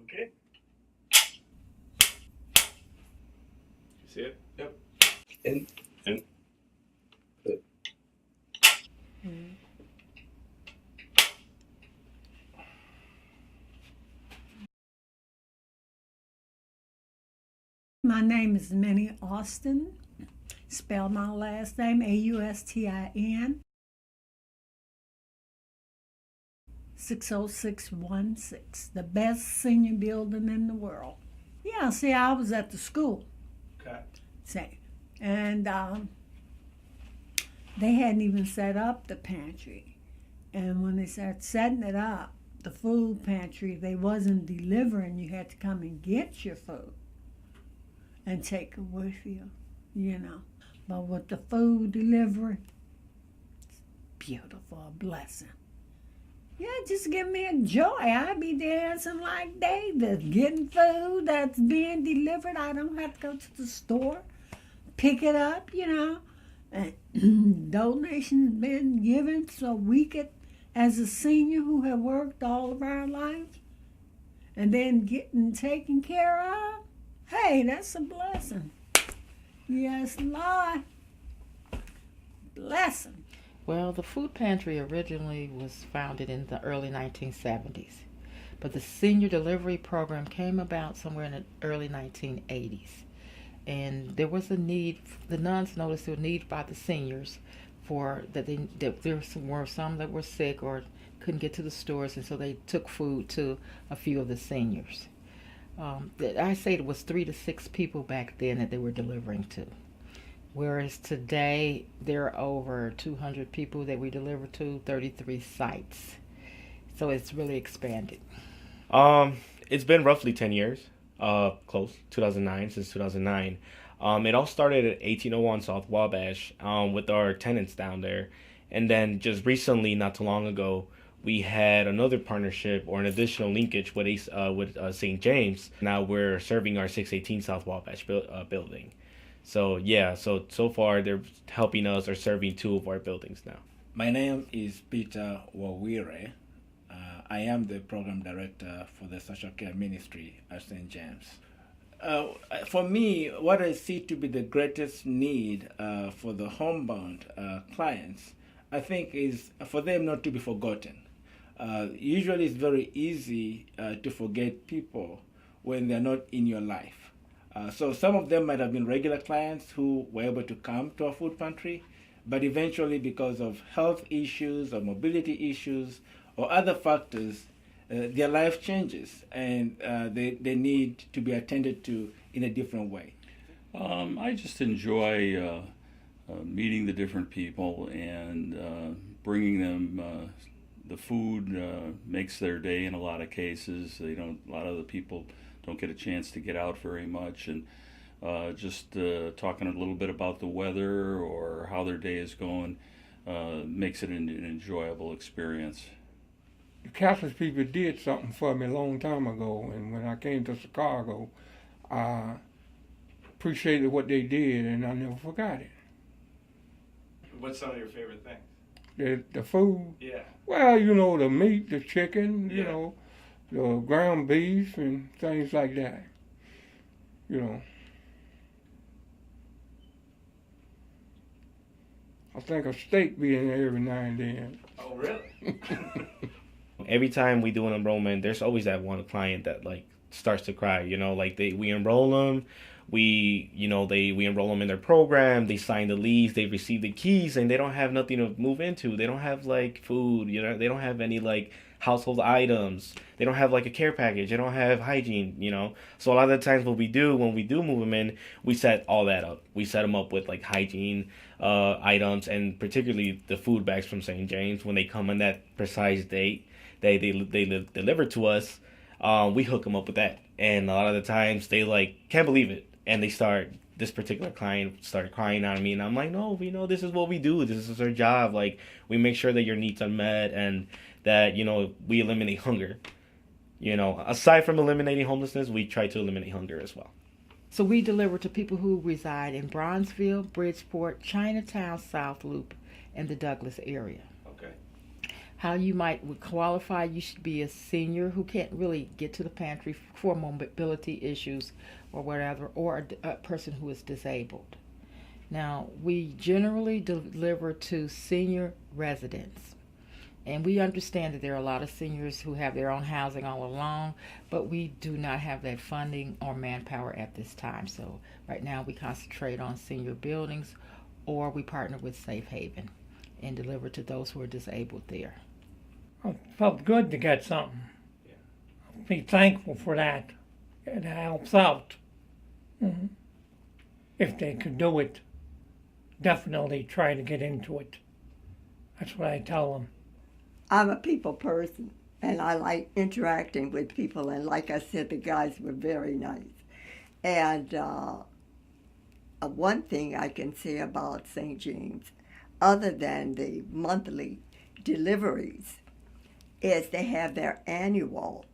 Okay. You see it? Yep. In. Good. My name is Minnie Austin. Spell my last name Austin. 60616, the best senior building in the world. Yeah, see, I was at the school. Okay. See, and they hadn't even set up the pantry. And when they started setting it up, the food pantry, they wasn't delivering. You had to come and get your food and take it with you, you know. But with the food delivery, it's beautiful, a blessing. Yeah, just give me a joy. I'd be dancing like David, getting food that's being delivered. I don't have to go to the store, pick it up, you know. And donations been given so we could, as a senior who have worked all of our life, and then getting taken care of, hey, that's a blessing. Yes, Lord. Blessing. Well, the food pantry originally was founded in the early 1970s, but the senior delivery program came about somewhere in the early 1980s. And there was a need, the nuns noticed a need by the seniors that there were some that were sick or couldn't get to the stores, and so they took food to a few of the seniors. I say it was 3 to 6 people back then that they were delivering to. Whereas today, there are over 200 people that we deliver to, 33 sites. So it's really expanded. It's been roughly 10 years, close, 2009, since 2009. It all started at 1801 South Wabash with our tenants down there. And then just recently, not too long ago, we had another partnership or an additional linkage with St. James. Now we're serving our 618 South Wabash building. So yeah, so far they're helping us or serving 2 of our buildings now. My name is Peter Wawire. I am the program director for the social care ministry at St. James. For me, what I see to be the greatest need for the homebound clients, I think, is for them not to be forgotten. Usually it's very easy to forget people when they're not in your life. So some of them might have been regular clients who were able to come to our food pantry, but eventually because of health issues or mobility issues or other factors, their life changes and they need to be attended to in a different way. I just enjoy meeting the different people and bringing them the food makes their day in a lot of cases. A lot of the people don't get a chance to get out very much, and just talking a little bit about the weather or how their day is going makes it an enjoyable experience. The Catholic people did something for me a long time ago, and when I came to Chicago, I appreciated what they did, and I never forgot it. What's some of your favorite things? The food. Yeah. Well, the meat, the chicken, Yeah. The ground beef and things like that. I think a steak be in there every now and then. Oh, really? Every time we do an enrollment, there's always that one client that starts to cry. We enroll them, we enroll them in their program, they sign the lease, they receive the keys, and they don't have nothing to move into. They don't have food, they don't have any household items. They don't have a care package. They don't have hygiene, So a lot of the times what we do when we do move them in, we set all that up. We set them up with hygiene items, and particularly the food bags from St. James. When they come on that precise date, they deliver to us. We hook them up with that, and a lot of the times they can't believe it, and this particular client started crying on me, and I'm like, no, we know this is what we do. This is our job. We make sure that your needs are met, and that we eliminate hunger. Aside from eliminating homelessness, we try to eliminate hunger as well. So we deliver to people who reside in Bronzeville, Bridgeport, Chinatown, South Loop, and the Douglas area. Okay. how you would qualify. You should be a senior who can't really get to the pantry for mobility issues or whatever, or a person who is disabled. Now, we generally deliver to senior residents. And we understand that there are a lot of seniors who have their own housing all along, but we do not have that funding or manpower at this time. So right now we concentrate on senior buildings, or we partner with Safe Haven and deliver to those who are disabled there. It felt good to get something. Be thankful for that. It helps out. Mm-hmm. If they could do it, definitely try to get into it. That's what I tell them. I'm a people person, and I like interacting with people, and like I said, the guys were very nice. And one thing I can say about St. James, other than the monthly deliveries, is they have their annual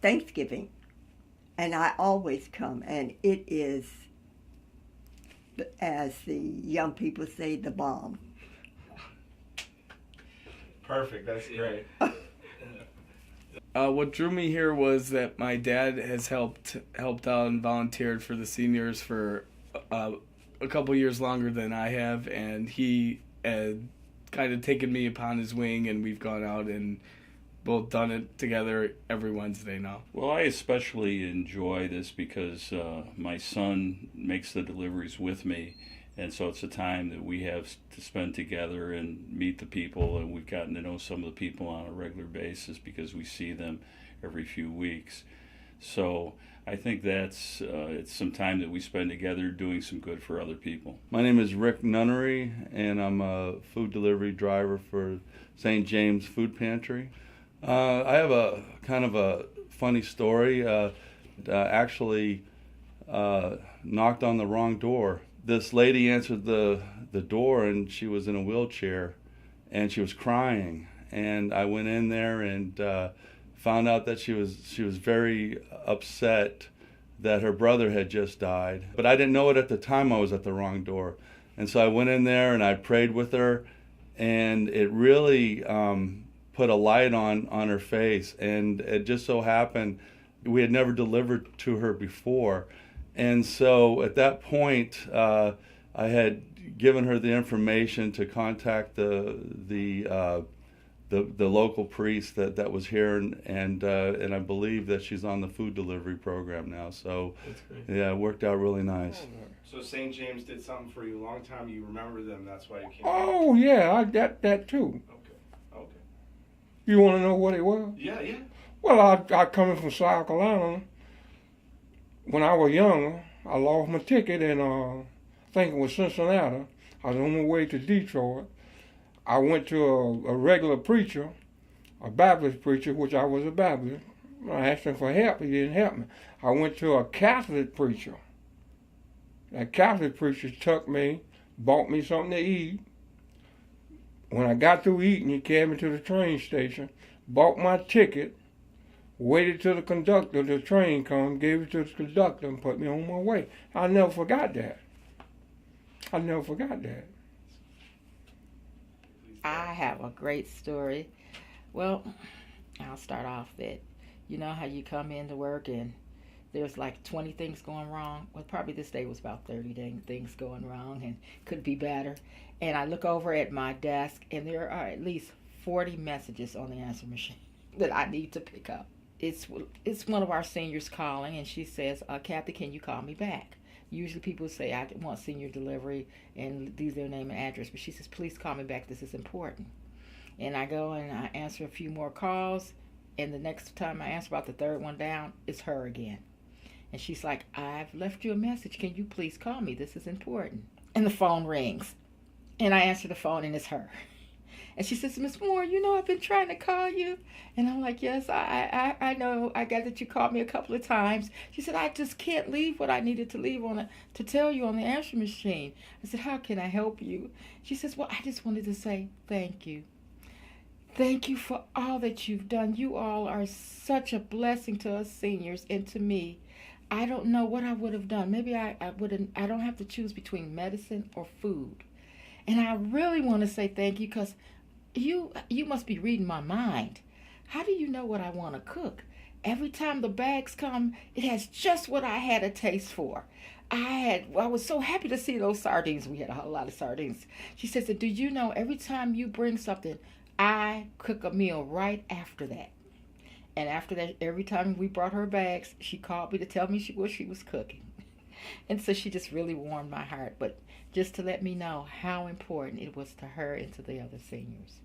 Thanksgiving. And I always come, and it is, as the young people say, the bomb. Perfect. That's great. What drew me here was that my dad has helped out and volunteered for the seniors for a couple years longer than I have, and he had kind of taken me upon his wing, and we've gone out and both done it together every Wednesday now. Well, I especially enjoy this because my son makes the deliveries with me, and so it's a time that we have to spend together and meet the people, and we've gotten to know some of the people on a regular basis because we see them every few weeks. So I think that's it's some time that we spend together doing some good for other people. My name is Rick Nunnery, and I'm a food delivery driver for St. James Food Pantry. I have a kind of a funny story. Actually knocked on the wrong door. This lady answered the door, and she was in a wheelchair, and she was crying. And I went in there and found out that she was very upset that her brother had just died. But I didn't know it at the time. I was at the wrong door. And so I went in there and I prayed with her, and it really put a light on her face. And it just so happened we had never delivered to her before. And so at that point, I had given her the information to contact the local priest that was here, and I believe that she's on the food delivery program now. So yeah, it worked out really nice. So St. James did something for you a long time. You remember them. That's why you came. Oh yeah, that too. Okay. You want to know what it was? Yeah. Well, I coming from South Carolina. When I was younger, I lost my ticket in, I think it was Cincinnati. I was on my way to Detroit. I went to a regular preacher, a Baptist preacher, which I was a Baptist. I asked him for help. He didn't help me. I went to a Catholic preacher. That Catholic preacher took me, bought me something to eat. When I got through eating, he carried me to the train station, bought my ticket, waited till the train come, gave it to the conductor, and put me on my way. I never forgot that. I have a great story. Well, I'll start off that, you know how you come into work and there's like 20 things going wrong? Well, probably this day was about 30 things going wrong and could be better. And I look over at my desk and there are at least 40 messages on the answer machine that I need to pick up. It's one of our seniors calling, and she says, Kathy, can you call me back? Usually people say, I want senior delivery, and leave their name and address. But she says, please call me back. This is important. And I go and I answer a few more calls, and the next time I answer about the third one down, it's her again. And she's like, I've left you a message. Can you please call me? This is important. And the phone rings. And I answer the phone, and it's her. And she says, Miss Moore, you know I've been trying to call you. And I'm like, yes, I know. I got that you called me a couple of times. She said, I just can't leave what I needed to leave to tell you on the answer machine. I said, how can I help you? She says, well, I just wanted to say thank you. Thank you for all that you've done. You all are such a blessing to us seniors and to me. I don't know what I would have done. Maybe I don't have to choose between medicine or food. And I really want to say thank you because you must be reading my mind. How do you know what I want to cook? Every time the bags come, it has just what I had a taste for. I was so happy to see those sardines. We had a whole lot of sardines. She says, do you know every time you bring something, I cook a meal right after that. And after that, every time we brought her bags, she called me to tell me what she was cooking. And so she just really warmed my heart. But just to let me know how important it was to her and to the other seniors.